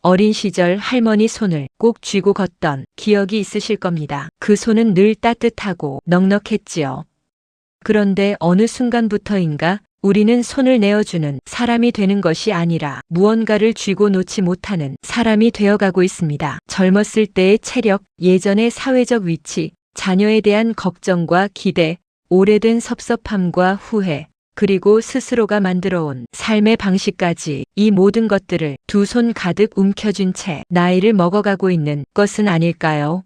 어린 시절 할머니 손을 꼭 쥐고 걷던 기억이 있으실 겁니다. 그 손은 늘 따뜻하고 넉넉했지요. 그런데 어느 순간부터인가 우리는 손을 내어주는 사람이 되는 것이 아니라 무언가를 쥐고 놓지 못하는 사람이 되어가고 있습니다. 젊었을 때의 체력, 예전의 사회적 위치, 자녀에 대한 걱정과 기대, 오래된 섭섭함과 후회, 그리고 스스로가 만들어온 삶의 방식까지 이 모든 것들을 두 손 가득 움켜쥔 채 나이를 먹어가고 있는 것은 아닐까요?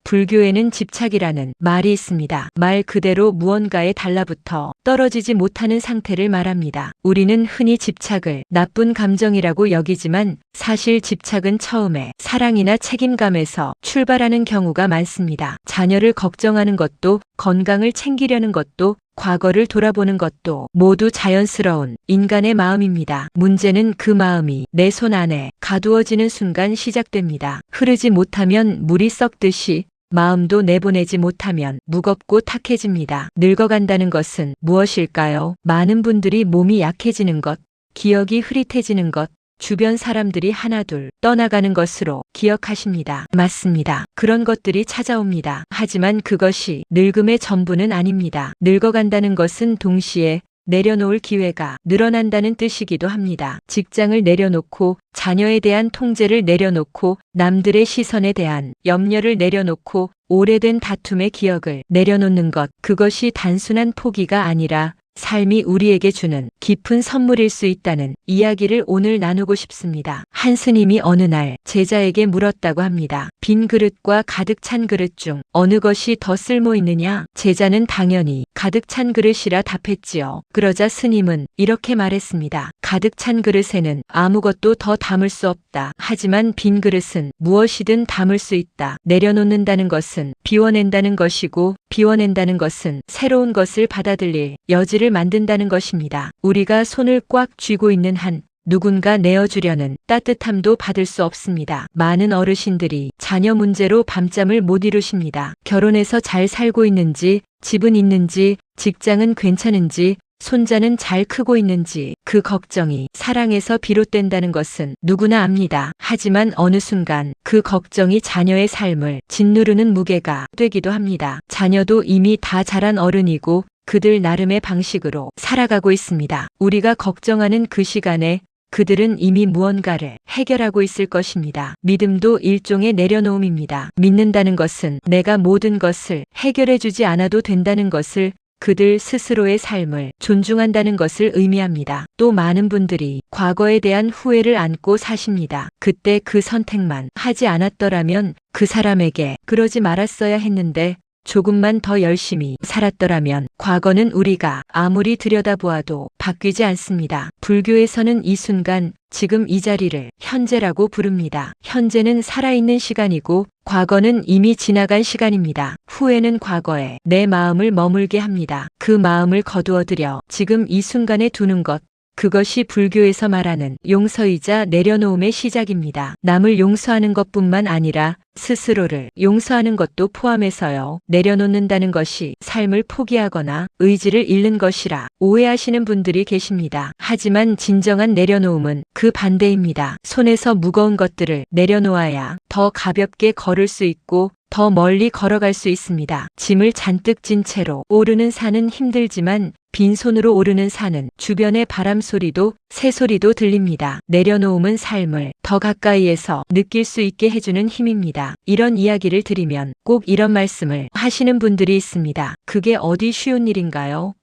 불교에는 집착이라는 말이 있습니다. 말 그대로 무언가에 달라붙어 떨어지지 못하는 상태를 말합니다. 우리는 흔히 집착을 나쁜 감정이라고 여기지만 사실 집착은 처음에 사랑이나 책임감에서 출발하는 경우가 많습니다. 자녀를 걱정하는 것도, 건강을 챙기려는 것도, 과거를 돌아보는 것도 모두 자연스러운 인간의 마음입니다. 문제는 그 마음이 내 손 안에 가두어지는 순간 시작됩니다. 흐르지 못하면 물이 썩듯이 마음도 내보내지 못하면 무겁고 탁해집니다. 늙어간다는 것은 무엇일까요? 많은 분들이 몸이 약해지는 것, 기억이 흐릿해지는 것, 주변 사람들이 하나둘 떠나가는 것으로 기억하십니다. 맞습니다. 그런 것들이 찾아옵니다. 하지만 그것이 늙음의 전부는 아닙니다. 늙어간다는 것은 동시에 내려놓을 기회가 늘어난다는 뜻이기도 합니다. 직장을 내려놓고, 자녀에 대한 통제를 내려놓고, 남들의 시선에 대한 염려를 내려놓고, 오래된 다툼의 기억을 내려놓는 것, 그것이 단순한 포기가 아니라 삶이 우리에게 주는 깊은 선물일 수 있다는 이야기를 오늘 나누고 싶습니다. 한 스님이 어느 날 제자에게 물었다고 합니다. 빈 그릇과 가득 찬 그릇 중 어느 것이 더 쓸모 있느냐? 제자는 당연히 가득 찬 그릇이라 답했지요. 그러자 스님은 이렇게 말했습니다. 가득 찬 그릇에는 아무것도 더 담을 수 없다. 하지만 빈 그릇은 무엇이든 담을 수 있다. 내려놓는다는 것은 비워낸다는 것이고, 비워낸다는 것은 새로운 것을 받아들일 여지를 만든다는 것입니다. 우리가 손을 꽉 쥐고 있는 한 누군가 내어주려는 따뜻함도 받을 수 없습니다. 많은 어르신들이 자녀 문제로 밤잠을 못 이루십니다. 결혼해서 잘 살고 있는지, 집은 있는지, 직장은 괜찮은지, 손자는 잘 크고 있는지 그 걱정이 사랑에서 비롯된다는 것은 누구나 압니다. 하지만 어느 순간 그 걱정이 자녀의 삶을 짓누르는 무게가 되기도 합니다. 자녀도 이미 다 자란 어른이고 그들 나름의 방식으로 살아가고 있습니다. 우리가 걱정하는 그 시간에 그들은 이미 무언가를 해결하고 있을 것입니다. 믿음도 일종의 내려놓음입니다. 믿는다는 것은 내가 모든 것을 해결해주지 않아도 된다는 것을, 그들 스스로의 삶을 존중한다는 것을 의미합니다. 또 많은 분들이 과거에 대한 후회를 안고 사십니다. 그때 그 선택만 하지 않았더라면, 그 사람에게 그러지 말았어야 했는데, 조금만 더 열심히 살았더라면, 과거는 우리가 아무리 들여다보아도 바뀌지 않습니다. 불교에서는 이 순간, 지금 이 자리를 현재라고 부릅니다. 현재는 살아있는 시간이고, 과거는 이미 지나간 시간입니다. 후회는 과거에 내 마음을 머물게 합니다. 그 마음을 거두어들여 지금 이 순간에 두는 것, 그것이 불교에서 말하는 용서이자 내려놓음의 시작입니다. 남을 용서하는 것뿐만 아니라 스스로를 용서하는 것도 포함해서요. 내려놓는다는 것이 삶을 포기하거나 의지를 잃는 것이라 오해하시는 분들이 계십니다. 하지만 진정한 내려놓음은 그 반대입니다. 손에서 무거운 것들을 내려놓아야 더 가볍게 걸을 수 있고 더 멀리 걸어갈 수 있습니다. 짐을 잔뜩 진 채로 오르는 산은 힘들지만 빈손으로 오르는 산은 주변의 바람 소리도 새소리도 들립니다. 내려놓음은 삶을 더 가까이에서 느낄 수 있게 해주는 힘입니다. 이런 이야기를 들으면 꼭 이런 말씀을 하시는 분들이 있습니다. 그게 어디 쉬운 일인가요?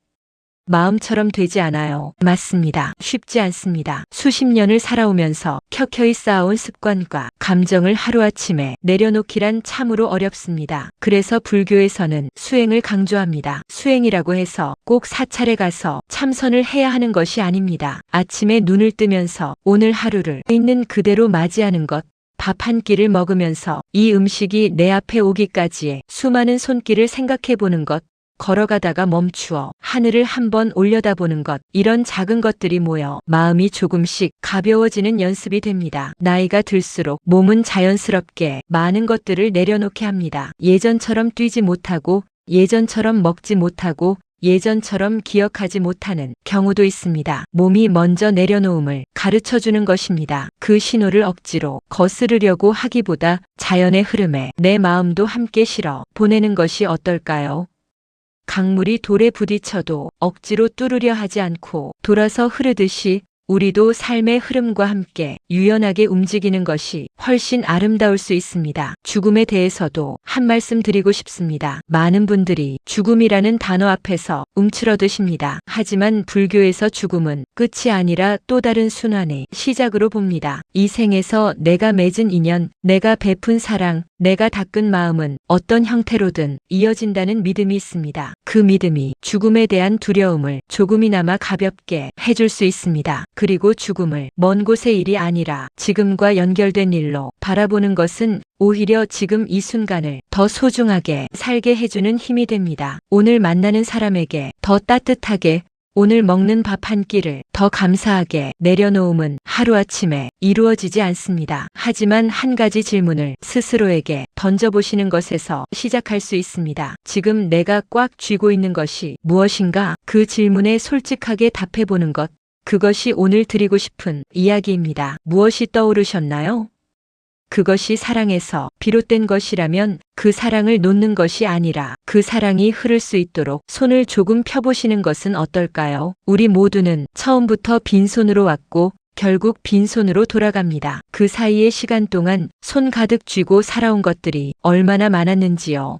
마음처럼 되지 않아요. 맞습니다. 쉽지 않습니다. 수십 년을 살아오면서 켜켜이 쌓아온 습관과 감정을 하루아침에 내려놓기란 참으로 어렵습니다. 그래서 불교에서는 수행을 강조합니다. 수행이라고 해서 꼭 사찰에 가서 참선을 해야 하는 것이 아닙니다. 아침에 눈을 뜨면서 오늘 하루를 있는 그대로 맞이하는 것, 밥 한 끼를 먹으면서 이 음식이 내 앞에 오기까지의 수많은 손길을 생각해 보는 것, 걸어가다가 멈추어 하늘을 한번 올려다보는 것, 이런 작은 것들이 모여 마음이 조금씩 가벼워지는 연습이 됩니다. 나이가 들수록 몸은 자연스럽게 많은 것들을 내려놓게 합니다. 예전처럼 뛰지 못하고, 예전처럼 먹지 못하고, 예전처럼 기억하지 못하는 경우도 있습니다. 몸이 먼저 내려놓음을 가르쳐 주는 것입니다. 그 신호를 억지로 거스르려고 하기보다 자연의 흐름에 내 마음도 함께 실어 보내는 것이 어떨까요? 강물이 돌에 부딪혀도 억지로 뚫으려 하지 않고 돌아서 흐르듯이 우리도 삶의 흐름과 함께 유연하게 움직이는 것이 훨씬 아름다울 수 있습니다. 죽음에 대해서도 한 말씀 드리고 싶습니다. 많은 분들이 죽음이라는 단어 앞에서 움츠러드십니다. 하지만 불교에서 죽음은 끝이 아니라 또 다른 순환의 시작으로 봅니다. 이 생에서 내가 맺은 인연, 내가 베푼 사랑, 내가 닦은 마음은 어떤 형태로든 이어진다는 믿음이 있습니다. 그 믿음이 죽음에 대한 두려움을 조금이나마 가볍게 해줄 수 있습니다. 그리고 죽음을 먼 곳의 일이 아니라 지금과 연결된 일로 바라보는 것은 오히려 지금 이 순간을 더 소중하게 살게 해주는 힘이 됩니다. 오늘 만나는 사람에게 더 따뜻하게, 오늘 먹는 밥 한 끼를 더 감사하게 내려놓음은 하루아침에 이루어지지 않습니다. 하지만 한 가지 질문을 스스로에게 던져보시는 것에서 시작할 수 있습니다. 지금 내가 꽉 쥐고 있는 것이 무엇인가? 그 질문에 솔직하게 답해보는 것. 그것이 오늘 드리고 싶은 이야기입니다. 무엇이 떠오르셨나요? 그것이 사랑에서 비롯된 것이라면 그 사랑을 놓는 것이 아니라 그 사랑이 흐를 수 있도록 손을 조금 펴보시는 것은 어떨까요? 우리 모두는 처음부터 빈손으로 왔고 결국 빈손으로 돌아갑니다. 그 사이의 시간 동안 손 가득 쥐고 살아온 것들이 얼마나 많았는지요.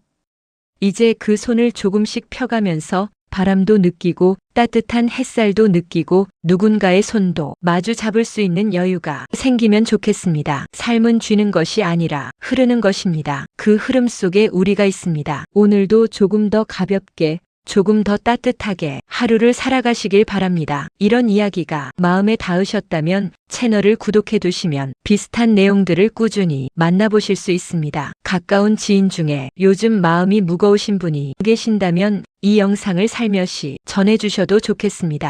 이제 그 손을 조금씩 펴가면서 바람도 느끼고 따뜻한 햇살도 느끼고 누군가의 손도 마주 잡을 수 있는 여유가 생기면 좋겠습니다. 삶은 쥐는 것이 아니라 흐르는 것입니다. 그 흐름 속에 우리가 있습니다. 오늘도 조금 더 가볍게, 조금 더 따뜻하게 하루를 살아가시길 바랍니다. 이런 이야기가 마음에 닿으셨다면 채널을 구독해 두시면 비슷한 내용들을 꾸준히 만나보실 수 있습니다. 가까운 지인 중에 요즘 마음이 무거우신 분이 계신다면 이 영상을 살며시 전해주셔도 좋겠습니다.